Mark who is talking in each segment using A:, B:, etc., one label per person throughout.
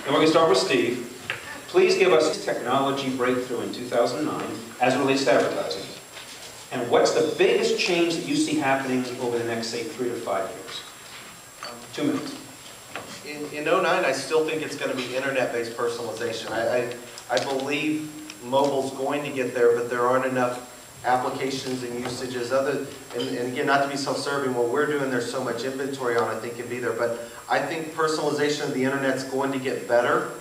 A: And we're going to start with Steve. Please give us a technology breakthrough in 2009 as it relates to advertising. And what's the biggest change that you see happening over the next, say, 3 to 5 years? 2 minutes.
B: In 09, I still think it's going to be internet-based personalization. I believe mobile's going to get there, but there aren't enough applications and usages. And again, not to be self-serving, what we're doing, there's so much inventory on, I think can be there. But I think personalization of the internet's going to get better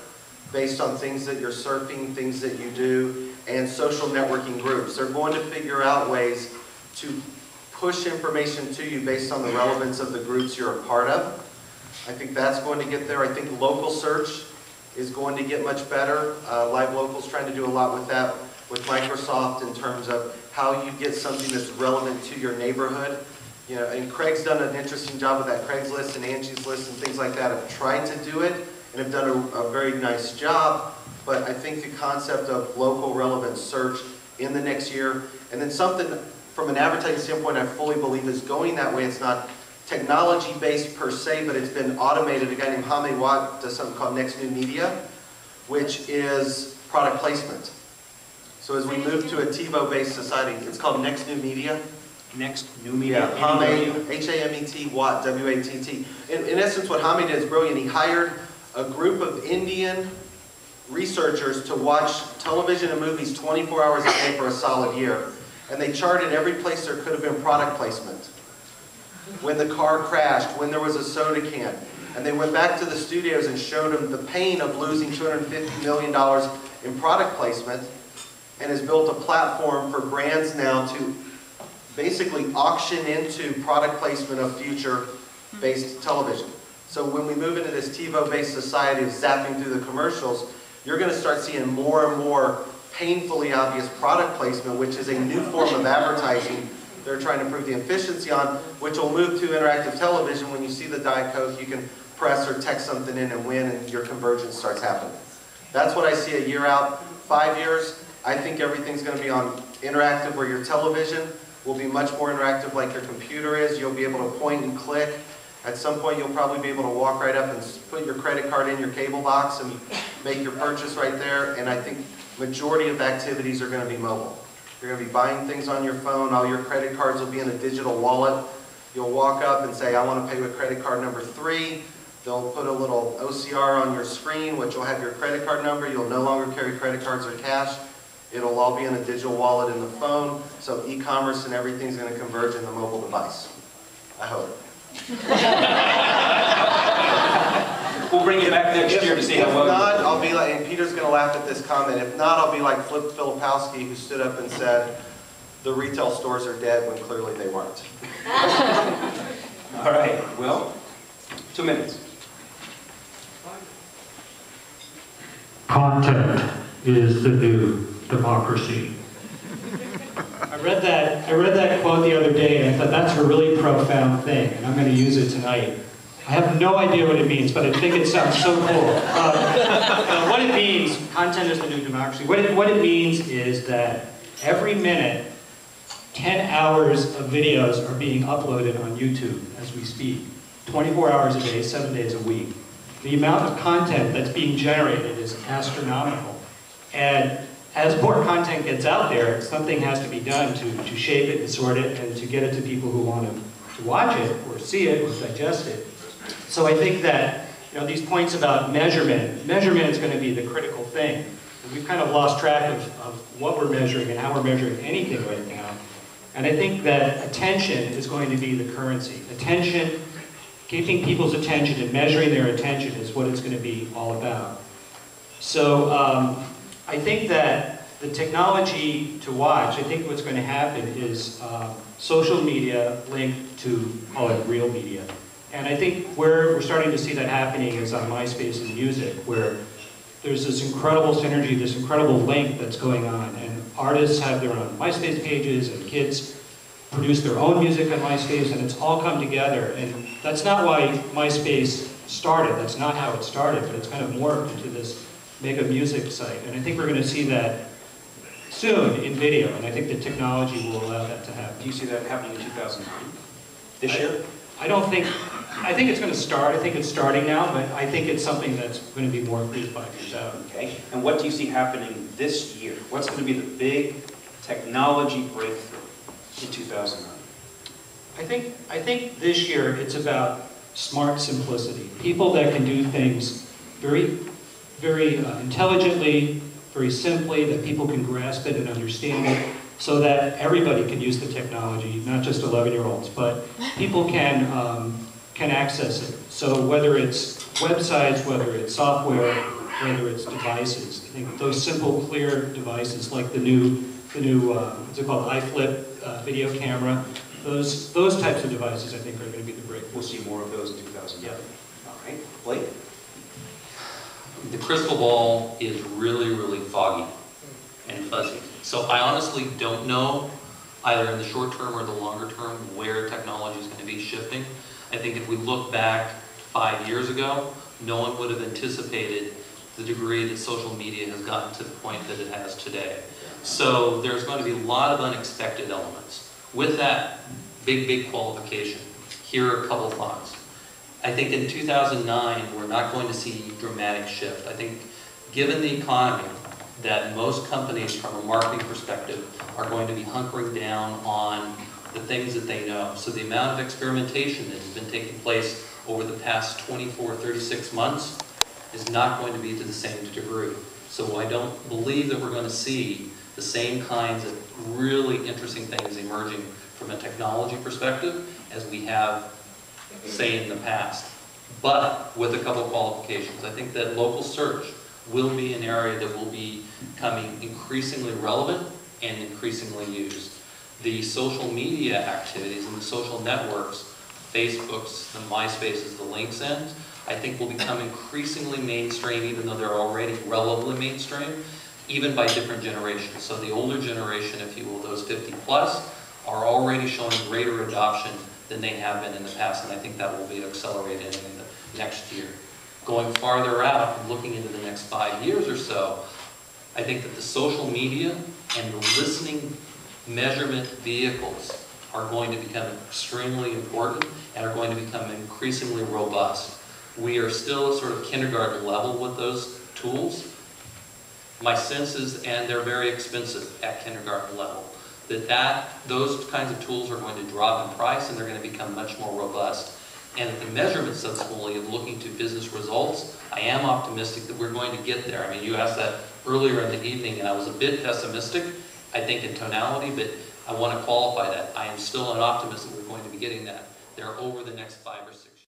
B: based on things that you're surfing, things that you do, and social networking groups. They're going to figure out ways to push information to you based on the relevance of the groups you're a part of. I think that's going to get there. I think local search is going to get much better. Live Local's trying to do a lot with that with Microsoft in terms of how you get something that's relevant to your neighborhood. You know, and Craig's done an interesting job with that. Craigslist and Angie's List and things like that have tried to do it and have done a very nice job. But I think the concept of local relevant search in the next year, and then something from an advertising standpoint I fully believe is going that way. It's not technology-based per se, but it's been automated. A guy named Hamid Watt does something called Next New Media, which is product placement. So as we move to a TiVo-based society, it's called Next New Media.
A: Next New Media.
B: Yeah, Hamid, H-A-M-E-T, Watt, W-A-T-T. In essence, what Hamid did is brilliant. He hired a group of Indian researchers to watch television and movies 24 hours a day for a solid year. And they charted every place there could have been product placement. When the car crashed, when there was a soda can. And they went back to the studios and showed them the pain of losing $250 million in product placement, and has built a platform for brands now to basically auction into product placement of future-based television. So when we move into this TiVo-based society of zapping through the commercials, you're going to start seeing more and more painfully obvious product placement, which is a new form of advertising they're trying to improve the efficiency on, which will move to interactive television. When you see the Diet Coke, you can press or text something in and win, and your convergence starts happening. That's what I see a year out. 5 years, I think everything's going to be on interactive, where your television will be much more interactive like your computer is. You'll be able to point and click. At some point, you'll probably be able to walk right up and put your credit card in your cable box and make your purchase right there. And I think majority of activities are going to be mobile. You're going to be buying things on your phone. All your credit cards will be in a digital wallet. You'll walk up and say, I want to pay with credit card number 3. They'll put a little OCR on your screen, which will have your credit card number. You'll no longer carry credit cards or cash. It'll all be in a digital wallet in the phone. So e-commerce and everything's going to converge in the mobile device. I hope.
A: We'll bring you back next year to see how well.
B: If not, I'll be like, and Peter's going to laugh at this comment. If not, I'll be like Flip Filipowski, who stood up and said, the retail stores are dead when clearly they weren't.
A: All right. Well, 2 minutes.
C: Content is the new democracy.
D: I read that quote the other day, and I thought that's a really profound thing, and I'm going to use it tonight. I have no idea what it means, but I think it sounds so cool. What it means, content is the new democracy. What it means is that every minute, 10 hours of videos are being uploaded on YouTube as we speak. 24 hours a day, 7 days a week. The amount of content that's being generated is astronomical. And as more content gets out there, something has to be done to shape it and sort it and to get it to people who want to watch it or see it or digest it. So I think that, you know, these points about measurement is going to be the critical thing. And we've kind of lost track of what we're measuring and how we're measuring anything right now. And I think that attention is going to be the currency. Attention, keeping people's attention and measuring their attention is what it's going to be all about. So I think that the technology to watch, I think what's going to happen is social media linked to, call it, real media. And I think where we're starting to see that happening is on MySpace and music, where there's this incredible synergy, this incredible link that's going on. And artists have their own MySpace pages, and kids produce their own music on MySpace, and it's all come together. And that's not why MySpace started. That's not how it started, but it's kind of morphed into this mega music site. And I think we're going to see that soon in video, and I think the technology will allow that to happen.
A: Do you see that happening in 2009? This year?
D: I don't think I think it's going to start. I think it's starting now, but I think it's something that's going to be more 3 to 5 years out.
A: Okay, and what do you see happening this year? What's going to be the big technology breakthrough in 2009?
D: I think this year it's about smart simplicity. People that can do things very, very intelligently, very simply, that people can grasp it and understand it, so that everybody can use the technology, not just 11-year-olds, but people can access it. So whether it's websites, whether it's software, whether it's devices, I think those simple, clear devices like the new what's it called, iFlip video camera, those types of devices I think are going to be the breakthrough.
A: We'll see more of those in 2011. All right, Blake?
E: The crystal ball is really, really foggy and fuzzy. So I honestly don't know, either in the short term or the longer term, where technology is going to be shifting. I think if we look back 5 years ago, no one would have anticipated the degree that social media has gotten to the point that it has today. So there's going to be a lot of unexpected elements. With that big qualification, here are a couple thoughts. I think in 2009, we're not going to see a dramatic shift. I think given the economy, that most companies from a marketing perspective are going to be hunkering down on the things that they know. So the amount of experimentation that has been taking place over the past 24, 36 months is not going to be to the same degree. So I don't believe that we're going to see the same kinds of really interesting things emerging from a technology perspective as we have, say, in the past. But with a couple of qualifications. I think that local search will be an area that will be becoming increasingly relevant and increasingly used. The social media activities and the social networks, Facebooks, the MySpaces, the LinkedIn, I think will become increasingly mainstream, even though they're already relatively mainstream, even by different generations. So the older generation, if you will, those 50 plus, are already showing greater adoption than they have been in the past, and I think that will be accelerated in the next year. Going farther out and looking into the next 5 years or so, I think that the social media and the listening measurement vehicles are going to become extremely important and are going to become increasingly robust. We are still at sort of kindergarten level with those tools. My sense is, and they're very expensive at kindergarten level, those kinds of tools are going to drop in price and they're going to become much more robust. And at the measurement subsequently of looking to business results, I am optimistic that we're going to get there. I mean, you asked that earlier in the evening and I was a bit pessimistic, I think, in tonality, but I want to qualify that. I am still an optimist that we're going to be getting that there over the next 5 or 6 years.